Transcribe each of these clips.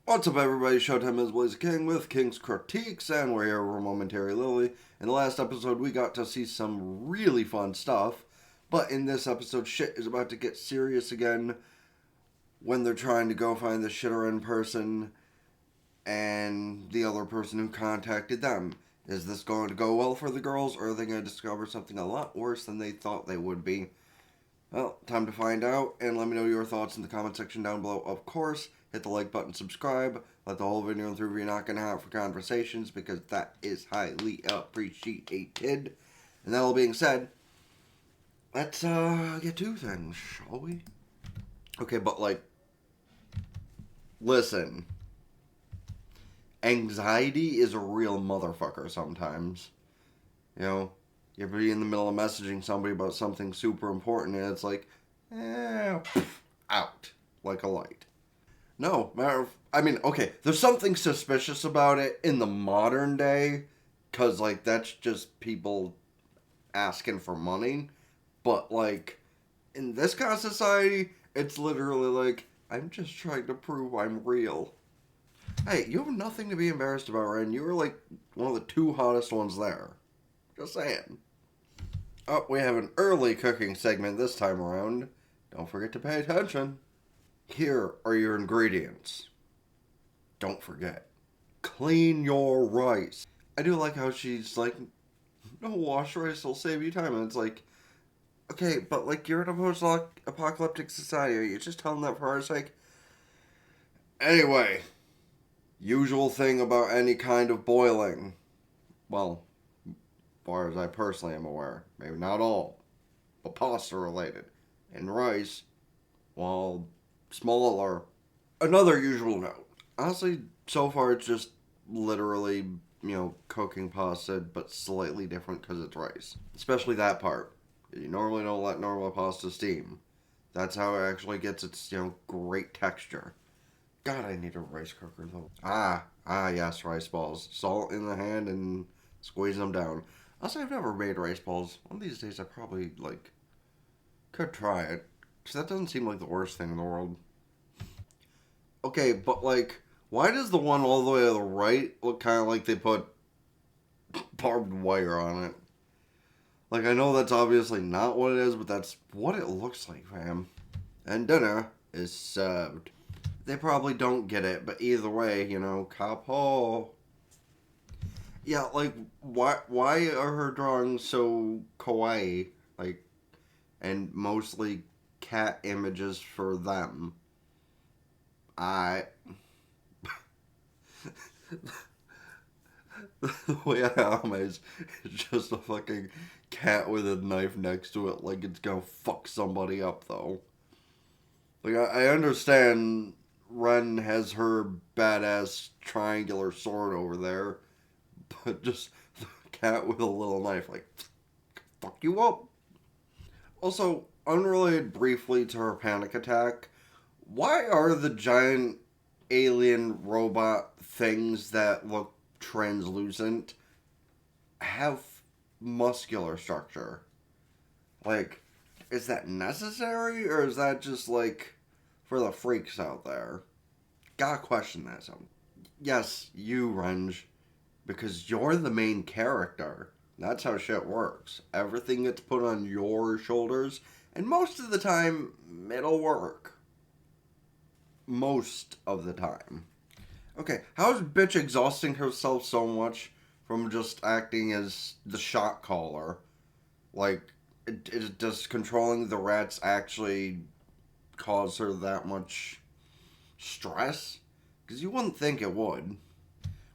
What's up, everybody? Showtime is Blaze King with King's Critiques, and we're here with Momentary Lily. In the last episode, we got to see some really fun stuff, but in this episode, shit is about to get serious again when they're trying to go find the Shitoron person and the other person who contacted them. Is this going to go well for the girls, or are they going to discover something a lot worse than they thought they would be? Well, time to find out, and let me know your thoughts in the comment section down below, of course. Hit the like button, subscribe, let the whole video through if you're not going to have for conversations, because that is highly appreciated. And that all being said, let's get to things, shall we? Okay, but listen. Anxiety is a real motherfucker sometimes. You know, you ever be in the middle of messaging somebody about something super important and it's like, out like a light. No, okay, there's something suspicious about it in the modern day, because, that's just people asking for money. But, in this kind of society, it's literally like, I'm just trying to prove I'm real. Hey, you have nothing to be embarrassed about, Ren. You were, one of the two hottest ones there. Just saying. Oh, we have an early cooking segment this time around. Don't forget to pay attention. Here are your ingredients. Don't forget. Clean your rice. I do like how she's like, no, wash rice will save you time. And it's like, okay, but you're in a post-apocalyptic society. Are you just telling that for our sake? Anyway, usual thing about any kind of boiling. Well, as far as I personally am aware. Maybe not all. But pasta related. And rice, well, smaller. Another usual note. Honestly, so far it's just literally, cooking pasta, but slightly different because it's rice. Especially that part. You normally don't let normal pasta steam. That's how it actually gets its, great texture. God, I need a rice cooker though. Yes, rice balls. Salt in the hand and squeeze them down. Also, I've never made rice balls. One of these days I probably, could try it. Because that doesn't seem like the worst thing in the world. Okay, but why does the one all the way to the right look kind of like they put barbed wire on it? I know that's obviously not what it is, but that's what it looks like, fam. And dinner is served. They probably don't get it, but either way, capo. Yeah, why are her drawings so kawaii? And mostly cat images for them. I the way I is just a fucking cat with a knife next to it, like it's gonna fuck somebody up though. I understand Ren has her badass triangular sword over there, but just the cat with a little knife, fuck you up. Also, unrelated briefly to her panic attack, why are the giant alien robot things that look translucent have muscular structure? Is that necessary, or is that just for the freaks out there? Gotta question that some. Yes, you, Renj, because you're the main character. That's how shit works. Everything gets put on your shoulders, and most of the time, it'll work. Most of the time. Okay, how is bitch exhausting herself so much from just acting as the shot caller? Does controlling the rats actually cause her that much stress? Because you wouldn't think it would.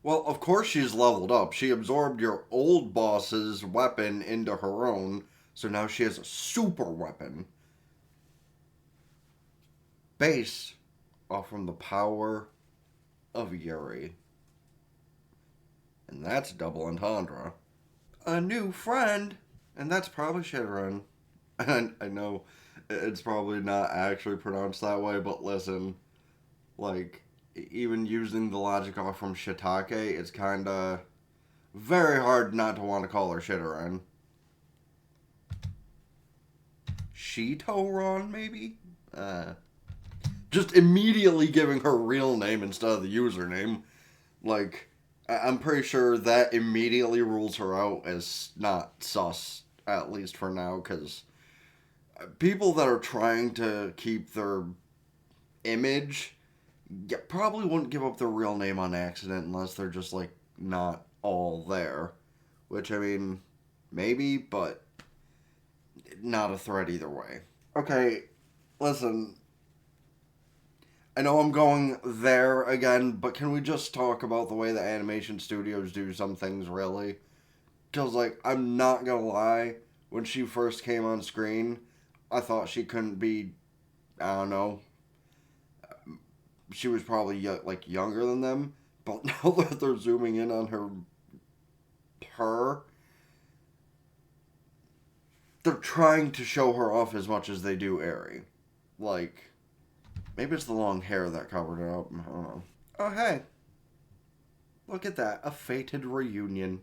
Well, of course she's leveled up. She absorbed your old boss's weapon into her own, so now she has a super weapon. Based off from the power of Yuri. And that's double entendre. A new friend! And that's probably Shitoron. And I know it's probably not actually pronounced that way, but listen, even using the logic off from Shiitake, it's kinda very hard not to want to call her Shitoron. Shitoron, maybe? Just immediately giving her real name instead of the username. Like, I'm pretty sure that immediately rules her out as not sus, at least for now, because people that are trying to keep their image, yeah, probably wouldn't give up their real name on accident unless they're just, like, not all there. Which, I mean, maybe, but not a threat either way. Okay, listen, I know I'm going there again, but can we just talk about the way the animation studios do some things, really? Because, like, I'm not gonna lie, when she first came on screen, I thought she couldn't be, I don't know, she was probably, like, younger than them. But now that they're zooming in on her, they're trying to show her off as much as they do Eri. Like, maybe it's the long hair that covered it up. I don't know. Oh, hey. Look at that. A fated reunion.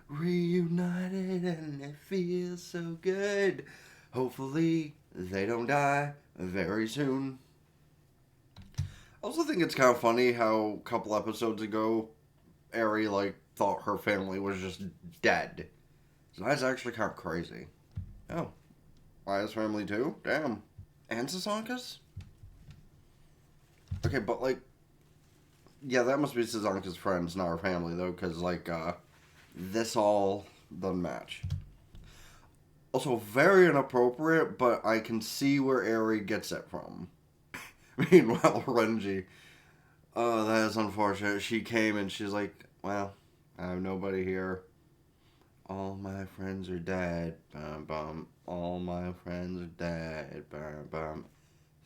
Reunited and it feels so good. Hopefully, they don't die very soon. I also think it's kind of funny how a couple episodes ago, Eri, like, thought her family was just dead. So that's actually kind of crazy. Oh. Maya's family too? Damn. And Sasonka's? Okay, but, like, yeah, that must be Sasonka's friends, not her family, though, because, like, this all doesn't match. Also, very inappropriate, but I can see where Eri gets it from. Meanwhile, Renji, oh, that is unfortunate. She came and she's like, well, I have nobody here. All my friends are dead. Bum, bum. All my friends are dead. Bum, bum.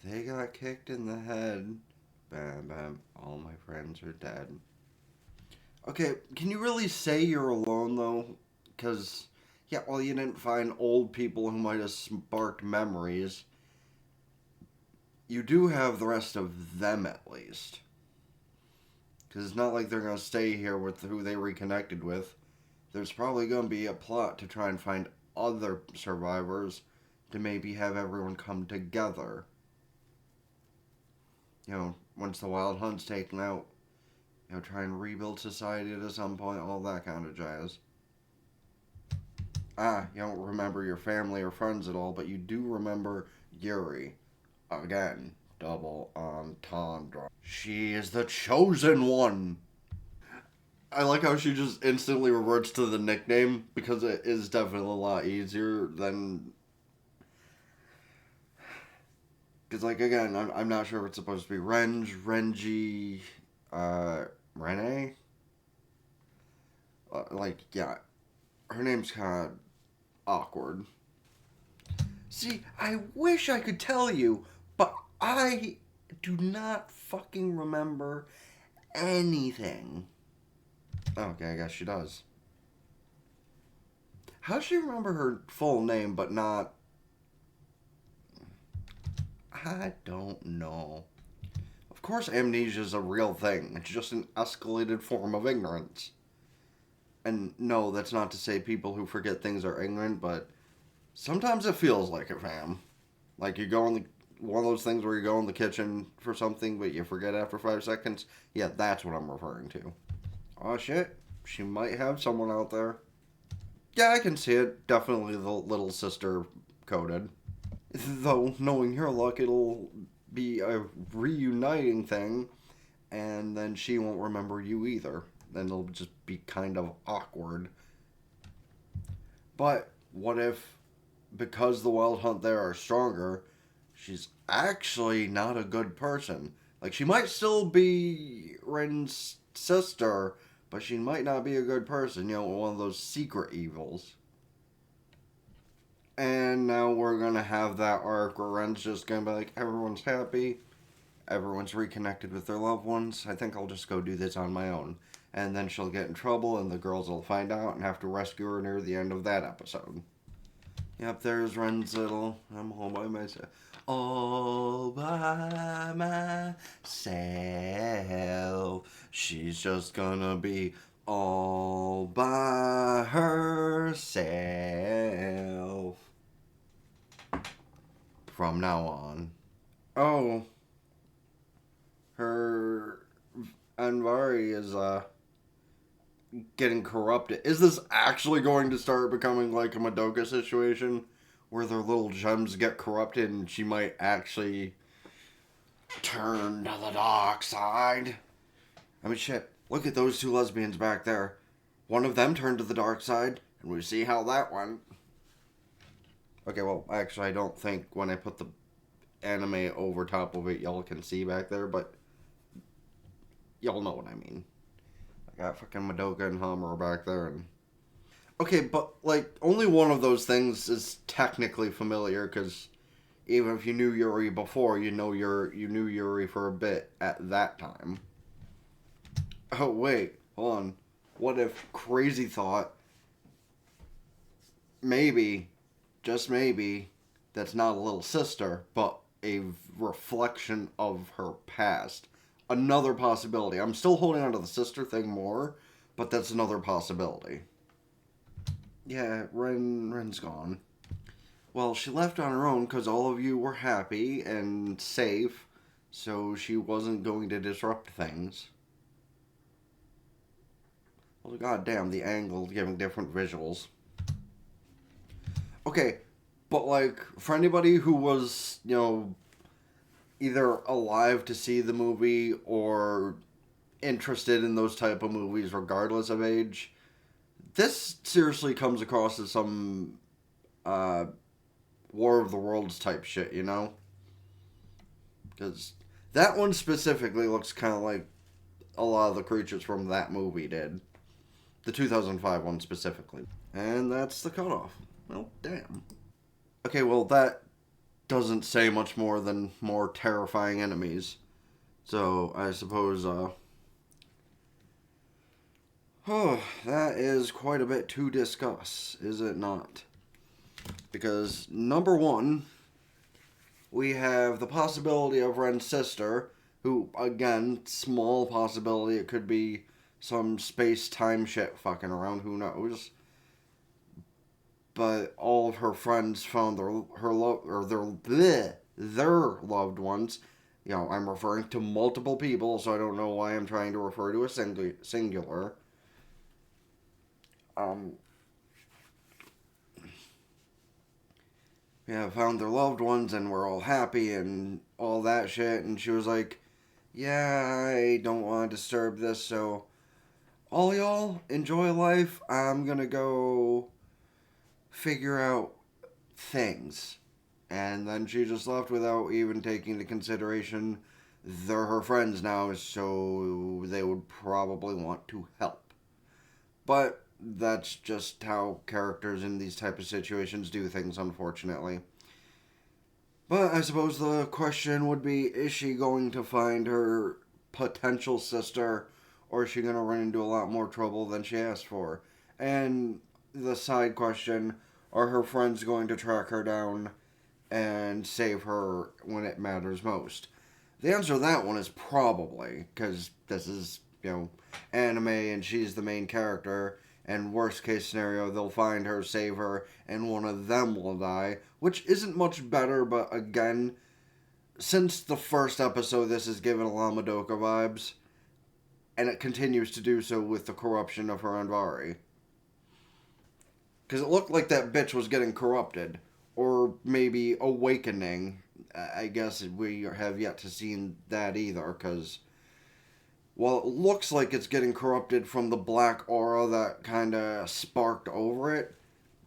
They got kicked in the head. Bam, bam. All my friends are dead. Okay, can you really say you're alone, though? Because, yeah, well, you didn't find old people who might have sparked memories. You do have the rest of them, at least. Because it's not like they're going to stay here with who they reconnected with. There's probably going to be a plot to try and find other survivors to maybe have everyone come together. You know, once the Wild Hunt's taken out, you know, try and rebuild society at some point, all that kind of jazz. You don't remember your family or friends at all, but you do remember Yuri. Again, double entendre. She is the chosen one! I like how she just instantly reverts to the nickname because it is definitely a lot easier than. Because, like, again, I'm not sure if it's supposed to be Renji, Rene? Like, yeah, her name's kind of awkward. See, I wish I could tell you, but I do not fucking remember anything. Okay, I guess she does. How does she remember her full name but not... I don't know. Of course amnesia is a real thing. It's just an escalated form of ignorance. And no, that's not to say people who forget things are ignorant, but sometimes it feels like it, fam. Like you go in the... One of those things where you go in the kitchen for something, but you forget after 5 seconds. Yeah, that's what I'm referring to. Oh shit, she might have someone out there. Yeah, I can see it. Definitely the little sister coded. Though, knowing your luck, it'll be a reuniting thing, and then she won't remember you either. Then it'll just be kind of awkward. But what if, because the Wild Hunt there are stronger, she's actually not a good person? Like, she might still be Ren's sister, but she might not be a good person, you know, one of those secret evils. And now we're gonna have that arc where Ren's just gonna be like, everyone's happy, everyone's reconnected with their loved ones, I think I'll just go do this on my own. And then she'll get in trouble and the girls will find out and have to rescue her near the end of that episode. Yep, there's Ren's little, I'm all by myself. All by myself. She's just gonna be all by herself from now on. Oh, her Anvari is getting corrupted. Is this actually going to start becoming like a Madoka situation where their little gems get corrupted and she might actually turn to the dark side? I mean, shit. Look at those two lesbians back there. One of them turned to the dark side, and we see how that went. Okay, well, actually, I don't think when I put the anime over top of it, y'all can see back there, but y'all know what I mean. I got fucking Madoka and Hamura back there, and okay, but like only one of those things is technically familiar because even if you knew Yuri before, you knew Yuri for a bit at that time. Oh wait, hold on. What if crazy thought? Maybe, just maybe, that's not a little sister, but a reflection of her past. Another possibility. I'm still holding on to the sister thing more, but that's another possibility. Yeah, Ren's gone. Well, she left on her own because all of you were happy and safe, so she wasn't going to disrupt things. Well, goddamn, the angle giving different visuals. Okay, but like, for anybody who was, either alive to see the movie or interested in those type of movies regardless of age, this seriously comes across as some War of the Worlds type shit, you know? Because that one specifically looks kind of like a lot of the creatures from that movie did. The 2005 one specifically. And that's the cutoff. Well, damn. Okay, well, that doesn't say much more than more terrifying enemies. So, I suppose, oh, that is quite a bit to discuss, is it not? Because, number one, we have the possibility of Ren's sister, who, again, small possibility, it could be some space-time shit fucking around, who knows? But all of her friends found their loved ones. I'm referring to multiple people, so I don't know why I'm trying to refer to a singular. Found their loved ones and we're all happy and all that shit. And she was like, yeah, I don't want to disturb this, so all y'all enjoy life. I'm gonna go figure out things. And then she just left without even taking into consideration they're her friends now, so they would probably want to help. But that's just how characters in these type of situations do things, unfortunately. But I suppose the question would be, is she going to find her potential sister, or is she going to run into a lot more trouble than she asked for? And the side question, are her friends going to track her down and save her when it matters most? The answer to that one is probably, because this is, anime and she's the main character, and worst case scenario, they'll find her, save her, and one of them will die, which isn't much better, but again, since the first episode, this has given a lot of Madoka vibes, and it continues to do so with the corruption of her Anvari. Because it looked like that bitch was getting corrupted, or maybe awakening. I guess we have yet to see that either, because while it looks like it's getting corrupted from the black aura that kind of sparked over it,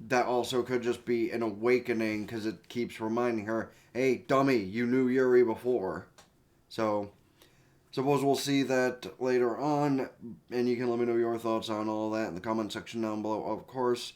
that also could just be an awakening because it keeps reminding her, hey, dummy, you knew Yuri before. So, suppose we'll see that later on, and you can let me know your thoughts on all that in the comment section down below, of course,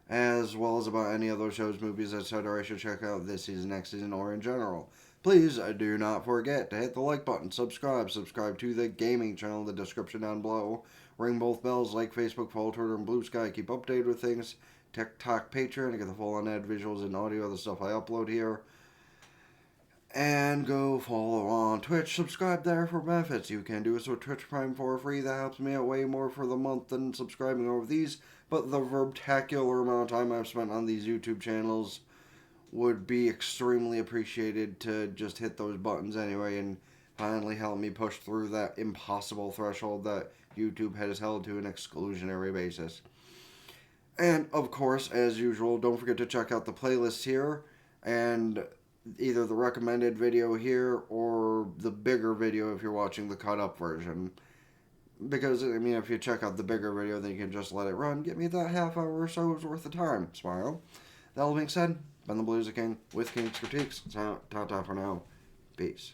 as well as about any other shows, movies, etc. I should check out this season, next season, or in general. Please do not forget to hit the like button, subscribe to the gaming channel in the description down below, ring both bells, like Facebook, follow Twitter, and Blue Sky, keep updated with things, TikTok, Patreon to get the full on-ad visuals and audio of the stuff I upload here, and go follow on Twitch, subscribe there for benefits. You can do so with Twitch Prime for free, that helps me out way more for the month than subscribing over these, but the vertacular amount of time I've spent on these YouTube channels would be extremely appreciated to just hit those buttons anyway and finally help me push through that impossible threshold that YouTube has held to an exclusionary basis. And of course, as usual, don't forget to check out the playlist here and either the recommended video here or the bigger video if you're watching the cut up version. Because, I mean, if you check out the bigger video, then you can just let it run. Get me that half hour or so's worth of time. Smile. That all being said, Ben the Blues King with King's Critiques. Ta-ta for now. Peace.